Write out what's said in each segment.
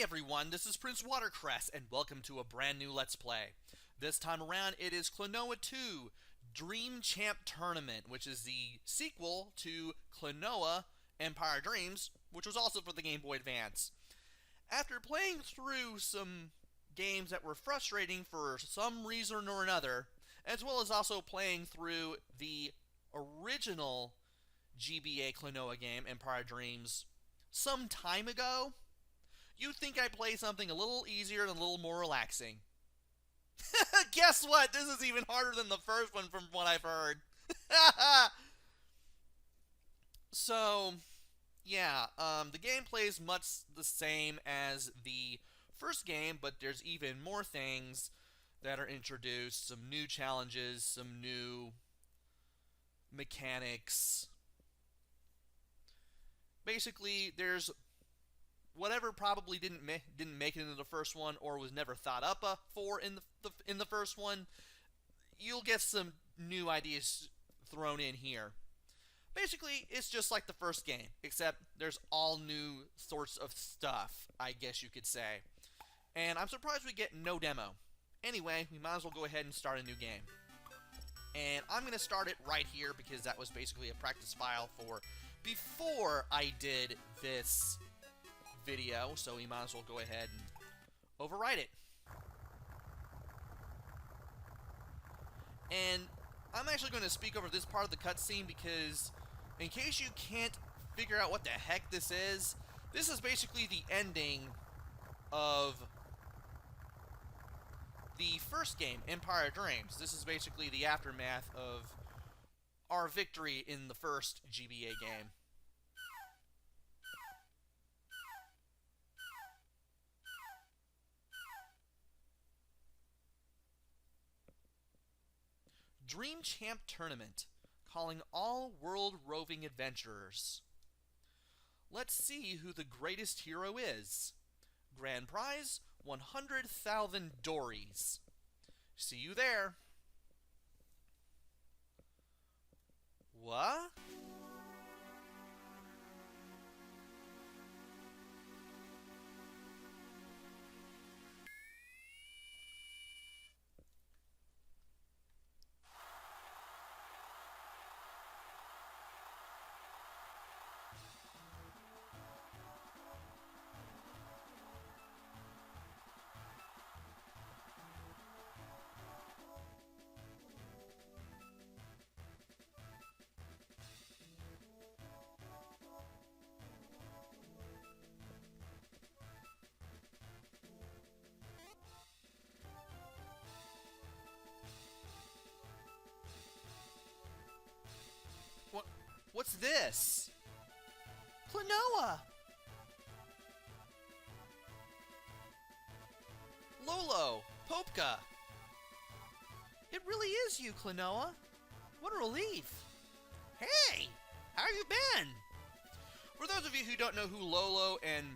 Hey everyone, this is PrinceWatercress, and welcome to a brand new Let's Play. This time around, it is Klonoa 2 Dream Champ Tournament, which is the sequel to Klonoa Empire Dreams, which was also for the Game Boy Advance. After playing through some games that were frustrating for some reason or another, as well as also playing through the original GBA Klonoa game, Empire Dreams, some time ago, you'd think I'd play something a little easier and a little more relaxing. Guess what? This is even harder than the first one from what I've heard. So, yeah, the gameplay is much the same as the first game, but there's even more things that are introduced, some new challenges, some new mechanics. Basically, there's whatever probably didn't make it into the first one or was never thought up for in the first one. You'll get some new ideas thrown in here. Basically, it's just like the first game, except there's all new sorts of stuff, I guess you could say. And I'm surprised we get no demo. Anyway, we might as well go ahead and start a new game. And I'm going to start it right here because that was basically a practice file for before I did this video, so we might as well go ahead and overwrite it. And I'm actually going to speak over this part of the cutscene because, in case you can't figure out what the heck this is basically the ending of the first game, Empire Dreams. This is basically the aftermath of our victory in the first GBA game. Dream Champ Tournament, calling all world roving adventurers. Let's see who the greatest hero is. Grand prize, 100,000 Dories. See you there. What? What's this? Klonoa! Lolo! Popka! It really is you, Klonoa. What a relief. Hey! How you been? For those of you who don't know who Lolo and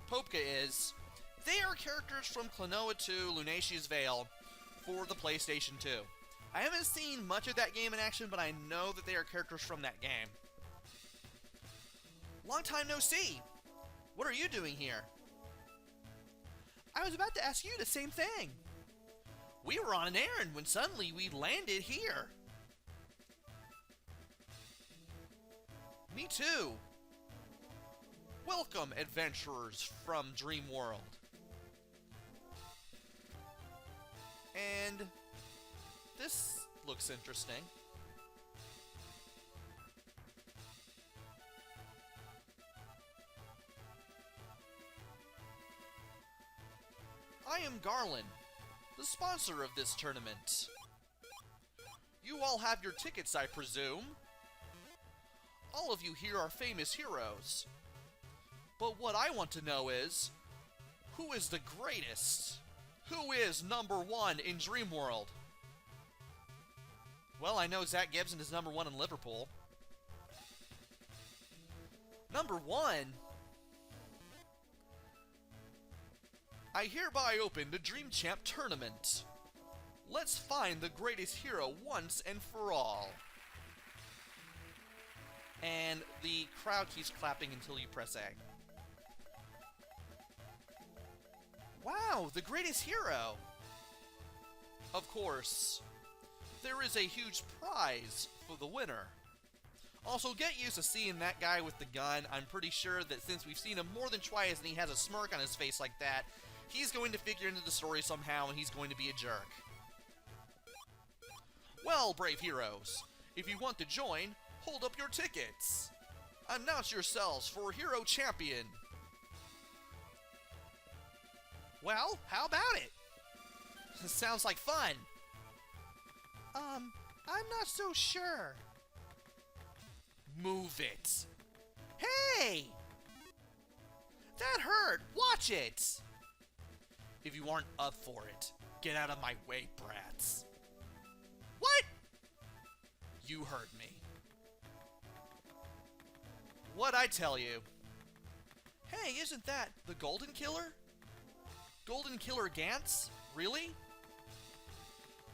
Popka is, they are characters from Klonoa 2 Lunatea's Veil for the PlayStation 2. I haven't seen much of that game in action, but I know that they are characters from that game. Long time no see. What are you doing here? I was about to ask you the same thing. We were on an errand when suddenly we landed here. Me too. Welcome, adventurers from Dream World. And this looks interesting. I am Garland, the sponsor of this tournament. You all have your tickets, I presume. All of you here are famous heroes. But what I want to know is, who is the greatest? Who is #1 in Dream World? Well, I know Zach Gibson is #1 in Liverpool. #1? I hereby open the Dream Champ Tournament. Let's find the greatest hero once and for all. And the crowd keeps clapping until you press A. Wow, the greatest hero! Of course, there is a huge prize for the winner. Also, get used to seeing that guy with the gun. I'm pretty sure that since we've seen him more than twice and he has a smirk on his face like that, he's going to figure into the story somehow and he's going to be a jerk. Well, brave heroes, if you want to join, hold up your tickets. Announce yourselves for Hero Champion. Well, how about it? Sounds like fun. I'm not so sure. Move it. Hey! That hurt! Watch it! If you aren't up for it, get out of my way, brats. What? You heard me. What'd I tell you? Hey, isn't that the Golden Killer? Golden Killer Gantz? Really?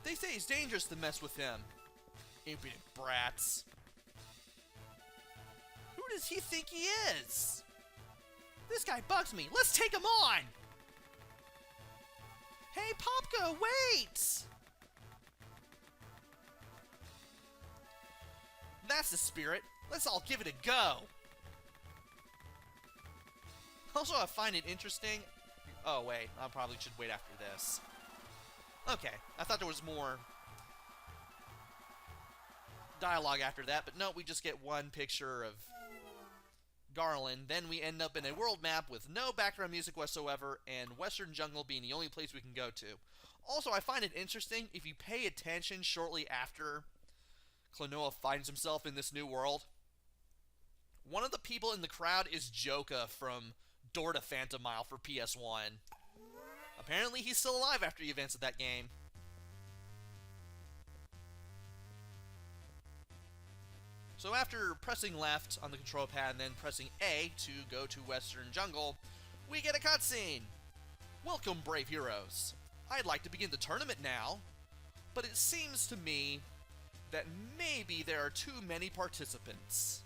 They say it's dangerous to mess with him. Impudent brats. Who does he think he is? This guy bugs me. Let's take him on! Hey, Popka, wait! That's the spirit. Let's all give it a go. Also, I find it interesting. Oh, wait. I probably should wait after this. Okay. I thought there was more dialogue after that, but no, we just get one picture of Garland. Then we end up in a world map with no background music whatsoever, and Western Jungle being the only place we can go to. Also, I find it interesting, if you pay attention shortly after Klonoa finds himself in this new world, one of the people in the crowd is Joka from Door to Phantomile for PS1. Apparently he's still alive after the events of that game. So after pressing left on the control pad and then pressing A to go to Western Jungle, we get a cutscene. Welcome, brave heroes. I'd like to begin the tournament now, but it seems to me that maybe there are too many participants.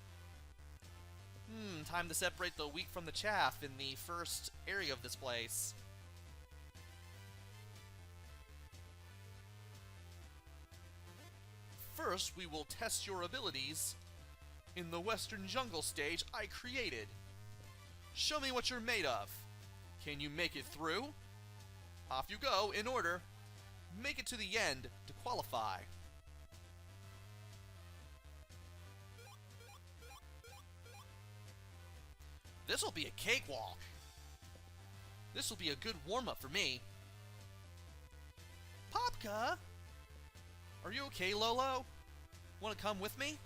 Time to separate the wheat from the chaff in the first area of this place. First, we will test your abilities in the Western Jungle stage I created. Show me what you're made of. Can you make it through? Off you go, in order. Make it to the end to qualify. This'll be a cakewalk. This'll be a good warm-up for me. Popka! Are you okay, Lolo? Want to come with me?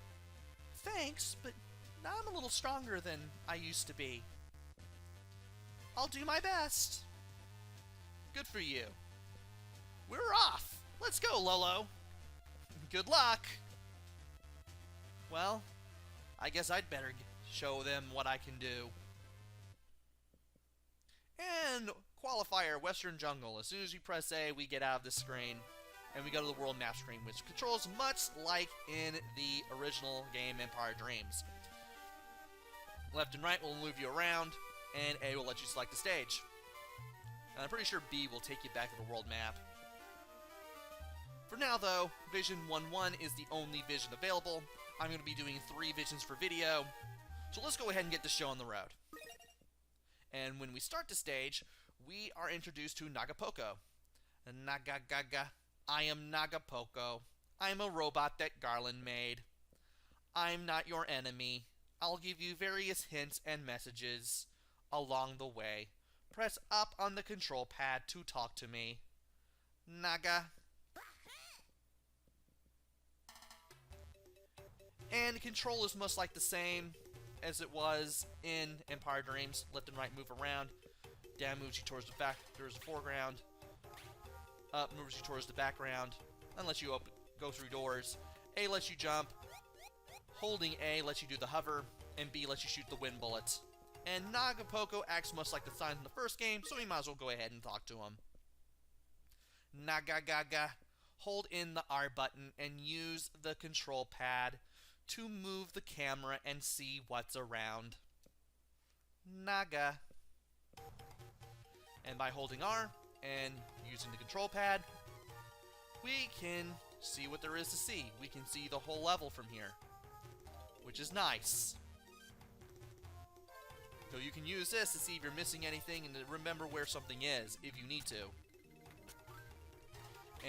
Thanks, but now I'm a little stronger than I used to be. I'll do my best. Good for you. We're off! Let's go, Lolo! Good luck! Well, I guess I'd better show them what I can do. And qualifier, Western Jungle. As soon as you press A, we get out of the screen, and we go to the world map screen, which controls much like in the original game Empire Dreams. Left and right will move you around, and A will let you select the stage. And I'm pretty sure B will take you back to the world map. For now, though, Vision 1-1 is the only vision available. I'm going to be doing 3 visions for video, so let's go ahead and get the show on the road. And when we start the stage, we are introduced to Naga Naga Gaga. I am Naga. I'm a robot that Garland made. I'm not your enemy. I'll give you various hints and messages along the way. Press up on the control pad to talk to me. Naga. And control is most like the same as it was in Empire Dreams. Left and right move around. Down moves you towards the back, towards the foreground. Up moves you towards the background. And lets you go through doors. A lets you jump. Holding A lets you do the hover. And B lets you shoot the wind bullets. And Naga acts much like the signs in the first game, so we might as well go ahead and talk to him. Naga Gaga. Hold in the R button and use the control pad to move the camera and see what's around. Naga. And by holding R and using the control pad, we can see what there is to see. We can see the whole level from here, which is nice. So you can use this to see if you're missing anything and to remember where something is, if you need to.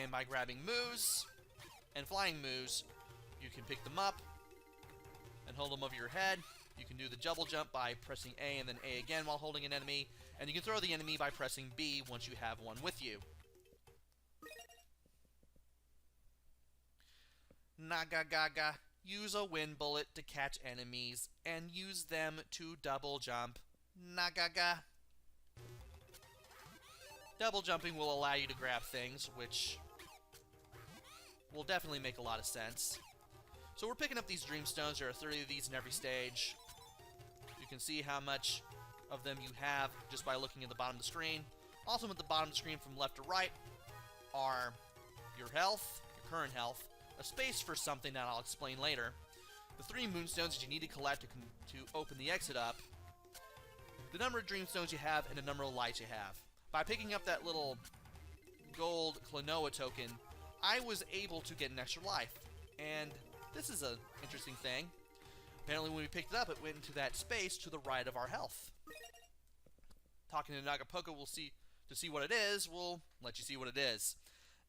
And by grabbing moves and flying moves, you can pick them up and hold them over your head. You can do the double jump by pressing A and then A again while holding an enemy. And you can throw the enemy by pressing B once you have one with you. Naga Gaga. Use a wind bullet to catch enemies and use them to double jump. Naga Gaga. Double jumping will allow you to grab things, which will definitely make a lot of sense. So we're picking up these Dreamstones. There are 30 of these in every stage. You can see how much of them you have just by looking at the bottom of the screen. Also at the bottom of the screen from left to right are your health, your current health, a space for something that I'll explain later, the 3 Moonstones that you need to collect to open the exit up, the number of Dreamstones you have, and the number of lights you have. By picking up that little gold Klonoa token, I was able to get an extra life. And this is an interesting thing. Apparently when we picked it up, it went into that space to the right of our health. Talking to Naga Gaga, we'll see what it is. We'll let you see what it is.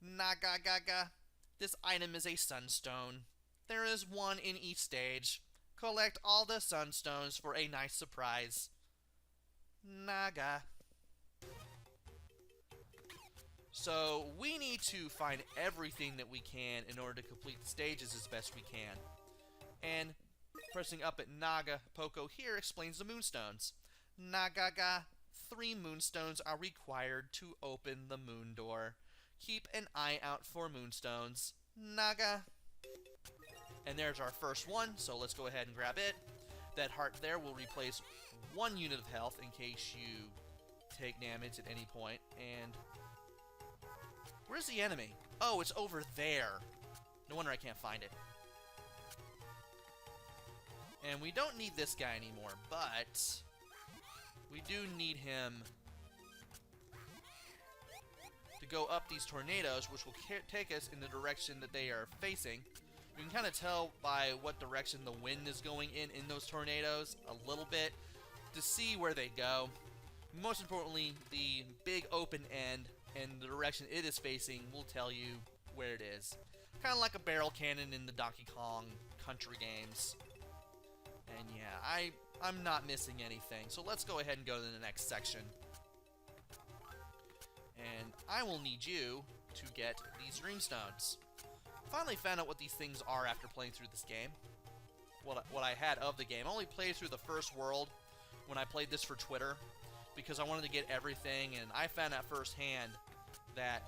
Naga Gaga. This item is a sunstone. There is one in each stage. Collect all the sunstones for a nice surprise. Naga. So we need to find everything that we can in order to complete the stages as best we can. And pressing up at Naga Gaga here explains the Moonstones. Naga Gaga, 3 Moonstones are required to open the moon door. Keep an eye out for Moonstones. Naga. And there's our first one, so let's go ahead and grab it. That heart there will replace 1 unit of health in case you take damage at any point. And where's the enemy? Oh, it's over there. No wonder I can't find it. And we don't need this guy anymore, but we do need him to go up these tornadoes, which will take us in the direction that they are facing. You can kind of tell by what direction the wind is going in those tornadoes a little bit to see where they go. Most importantly, the big open end and the direction it is facing will tell you where it is. Kind of like a barrel cannon in the Donkey Kong Country games. And yeah, I'm not missing anything. So let's go ahead and go to the next section. And I will need you to get these Dreamstones. Finally found out what these things are after playing through this game. What I had of the game. I only played through the first world when I played this for Twitter, because I wanted to get everything, and I found out firsthand that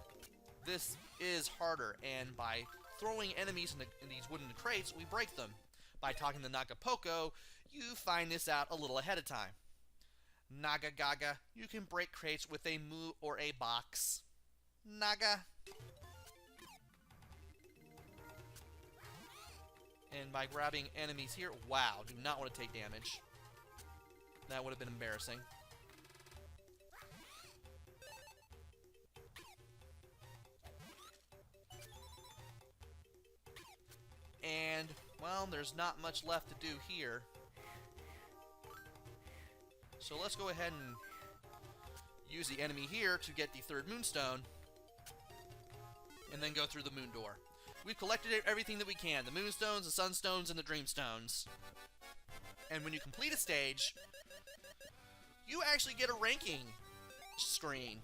this is harder, and by throwing enemies in these wooden crates, we break them. By talking to Naga Gaga, you find this out a little ahead of time. Naga Gaga, you can break crates with a moo or a box. Naga. And by grabbing enemies here, wow, do not want to take damage. That would have been embarrassing. And, well, there's not much left to do here. So let's go ahead and use the enemy here to get the 3rd Moonstone. And then go through the moon door. We've collected everything that we can. The Moonstones, the Sunstones, and the Dreamstones. And when you complete a stage, you actually get a ranking screen.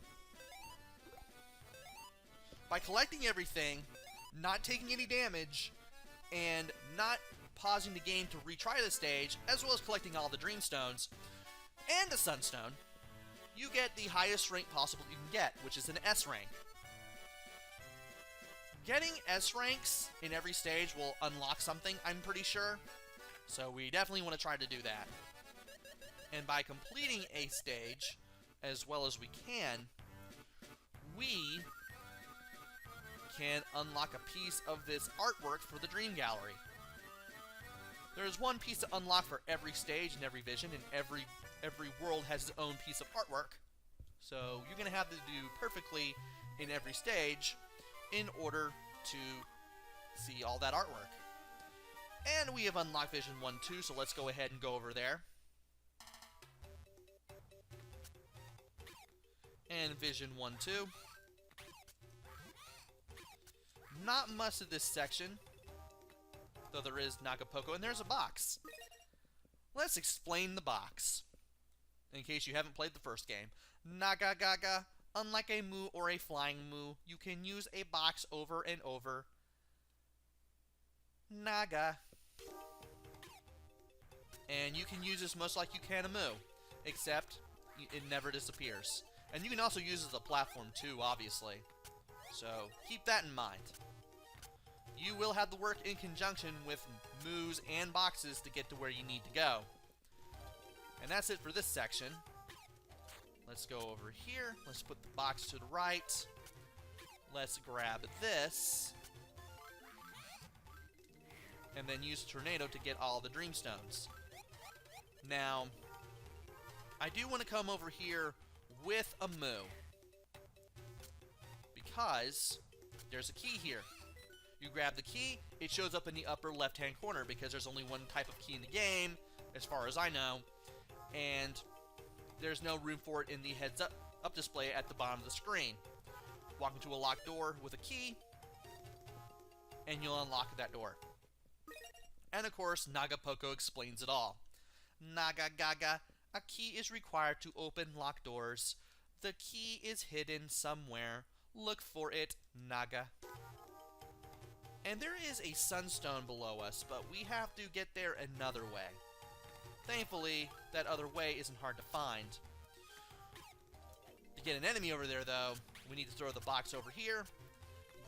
By collecting everything, not taking any damage, and not pausing the game to retry the stage, as well as collecting all the Dreamstones and the Sunstone, you get the highest rank possible you can get, which is an S rank. Getting S ranks in every stage will unlock something, I'm pretty sure, so we definitely want to try to do that. And by completing a stage, as well as we can unlock a piece of this artwork for the Dream Gallery. There is one piece to unlock for every stage and every vision, and every world has its own piece of artwork. So you're going to have to do perfectly in every stage in order to see all that artwork. And we have unlocked Vision 1-2, so let's go ahead and go over there. And Vision 1-2. Not much of this section, though there is Naga Gaga, and there's a box. Let's explain the box, in case you haven't played the first game. Naga Gaga, unlike a Moo or a Flying Moo, you can use a box over and over. Naga. And you can use this much like you can a Moo, except it never disappears. And you can also use it as a platform too, obviously. So keep that in mind. You will have to work in conjunction with Moos and boxes to get to where you need to go. And that's it for this section. Let's go over here. Let's put the box to the right. Let's grab this. And then use Tornado to get all the Dreamstones. Now, I do want to come over here with a Moo, because there's a key here. You grab the key, it shows up in the upper left-hand corner because there's only one type of key in the game, as far as I know, and there's no room for it in the heads-up display at the bottom of the screen. Walk into a locked door with a key, and you'll unlock that door. And of course, Naga Gaga explains it all. Naga Gaga, a key is required to open locked doors. The key is hidden somewhere. Look for it, Naga. And there is a sunstone below us, but we have to get there another way. Thankfully, that other way isn't hard to find. To get an enemy over there, though, we need to throw the box over here,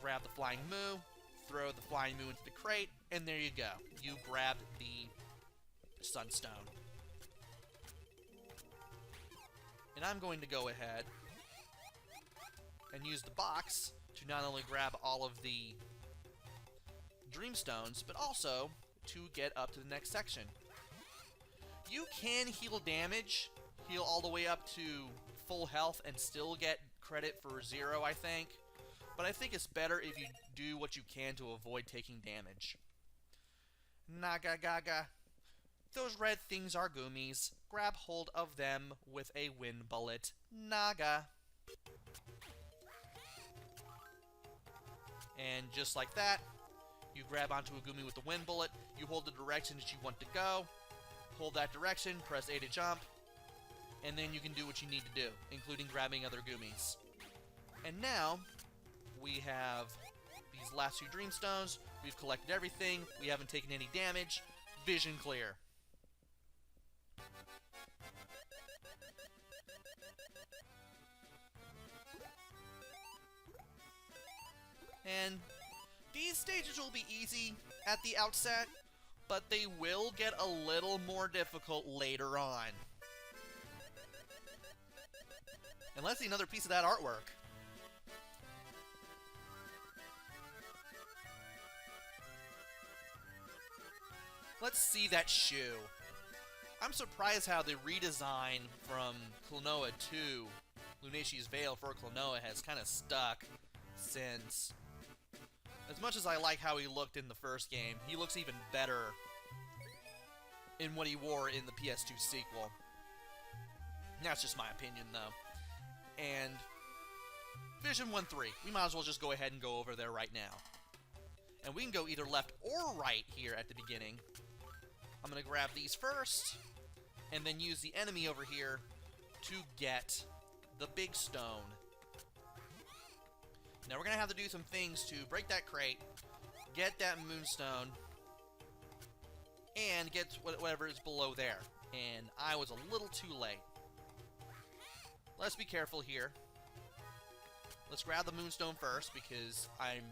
grab the Flying Moo, throw the Flying Moo into the crate, and there you go. You grabbed the sunstone. And I'm going to go ahead and use the box to not only grab all of the Dreamstones, but also to get up to the next section. You can heal damage, heal all the way up to full health, and still get credit for 0, I think. But I think it's better if you do what you can to avoid taking damage. Naga Gaga. Those red things are Goomies. Grab hold of them with a wind bullet. Naga. And just like that, you grab onto a Goomy with the wind bullet, you hold the direction that you want to go, hold that direction, press A to jump, and then you can do what you need to do, including grabbing other Goomies. And now, we have these last two Dreamstones, we've collected everything, we haven't taken any damage, vision clear. And these stages will be easy at the outset, but they will get a little more difficult later on. And let's see another piece of that artwork. Let's see that shoe. I'm surprised how the redesign from Klonoa 2, Lunatea's Veil for Klonoa, has kind of stuck since. As much as I like how he looked in the first game, he looks even better in what he wore in the PS2 sequel. That's just my opinion, though. And Vision 1-3, we might as well just go ahead and go over there right now. And we can go either left or right here at the beginning. I'm going to grab these first, and then use the enemy over here to get the big stone. Now we're going to have to do some things to break that crate, get that moonstone, and get whatever is below there. And I was a little too late. Let's be careful here. Let's grab the moonstone first, because I'm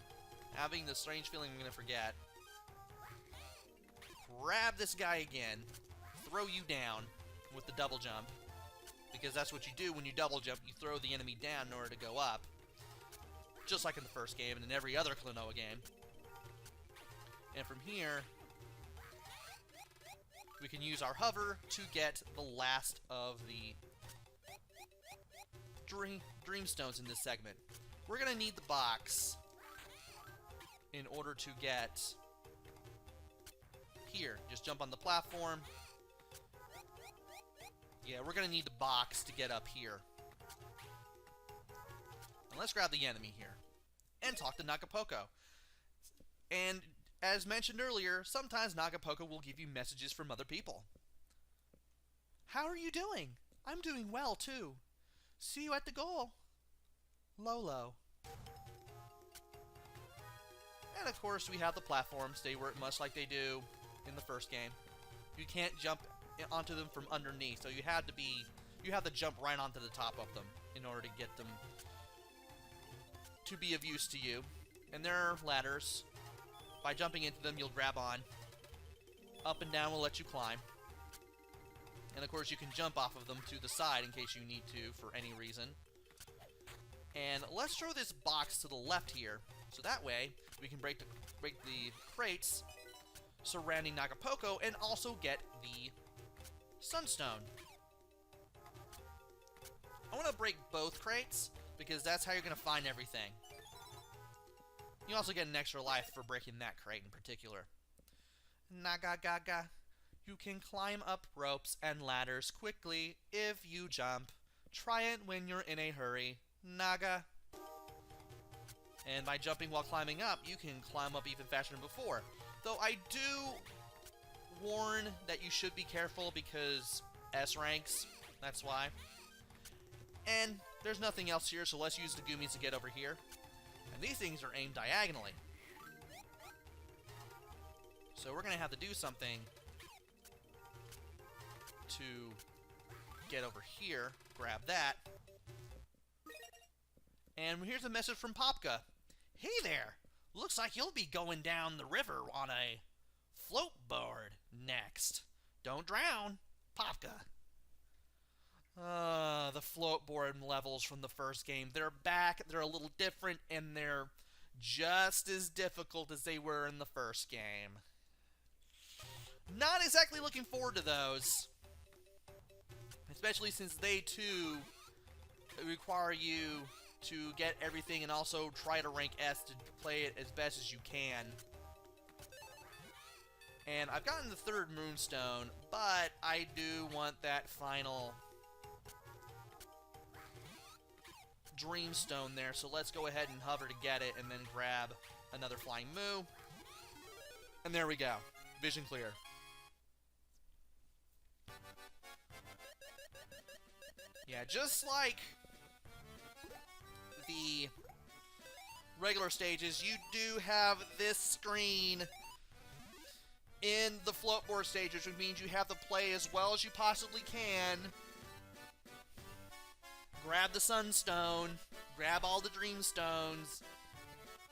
having the strange feeling I'm going to forget. Grab this guy again, throw you down with the double jump, because that's what you do when you double jump. You throw the enemy down in order to go up. Just like in the first game and in every other Klonoa game. And from here, we can use our hover to get the last of the Dreamstones in this segment. We're going to need the box in order to get here. Just jump on the platform. Yeah, we're going to need the box to get up here. And let's grab the enemy here and talk to Naga Gaga. And as mentioned earlier, sometimes Naga Gaga will give you messages from other people. How are you doing? I'm doing well, too. See you at the goal. Lolo. And of course, we have the platforms. They work much like they do in the first game. You can't jump onto them from underneath, so you have to jump right onto the top of them in order to get them to be of use to you. And there are ladders. By jumping into them, you'll grab on. Up and down will let you climb. And of course, you can jump off of them to the side in case you need to for any reason. And let's throw this box to the left here, so that way we can break the crates surrounding Naga Gaga and also get the Sunstone. I want to break both crates because that's how you're going to find everything. You also get an extra life for breaking that crate in particular. Naga Gaga. You can climb up ropes and ladders quickly if you jump. Try it when you're in a hurry. Naga. And by jumping while climbing up, you can climb up even faster than before. Though I do warn that you should be careful because S ranks, that's why. And there's nothing else here, so let's use the Goomies to get over here. And these things are aimed diagonally. So we're going to have to do something to get over here. Grab that. And here's a message from Popka. Hey there! Looks like you'll be going down the river on a float board next. Don't drown, Popka. The float board levels from the first game. They're back, they're a little different, and they're just as difficult as they were in the first game. Not exactly looking forward to those. Especially since they, too, require you to get everything and also try to rank S to play it as best as you can. And I've gotten the third Moonstone, but I do want that final Dreamstone there, so let's go ahead and hover to get it and then grab another Flying Moo. And there we go. Vision clear. Yeah, just like the regular stages, you do have this screen in the floatboard stages, which means you have to play as well as you possibly can. Grab the Sunstone, grab all the Dreamstones,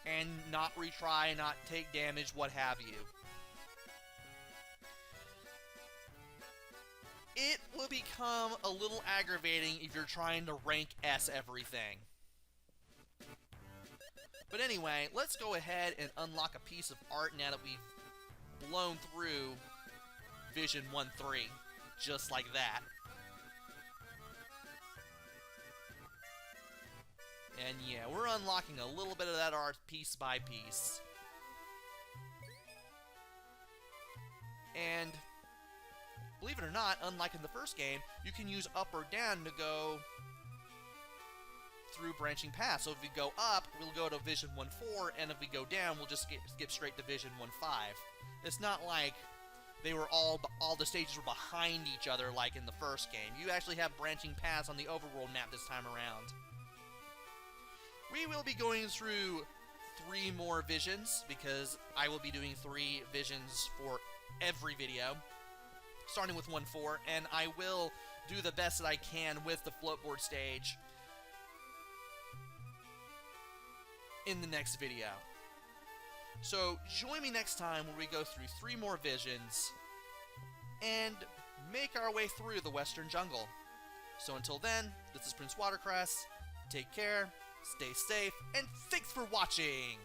and not retry, not take damage, what have you. It will become a little aggravating if you're trying to rank S everything. But anyway, let's go ahead and unlock a piece of art now that we've blown through Vision 1-3. Just like that. And yeah, we're unlocking a little bit of that art piece by piece. And believe it or not, unlike in the first game, you can use up or down to go through branching paths. So if we go up, we'll go to Vision 1-4, and if we go down, we'll just skip straight to Vision 1-5. It's not like they were all the stages were behind each other like in the first game. You actually have branching paths on the overworld map this time around. We will be going through 3 more visions, because I will be doing 3 visions for every video, starting with 1-4, and I will do the best that I can with the floatboard stage in the next video. So join me next time where we go through 3 more visions and make our way through the Western Jungle. So until then, this is PrinceWatercress. Take care, stay safe, and thanks for watching!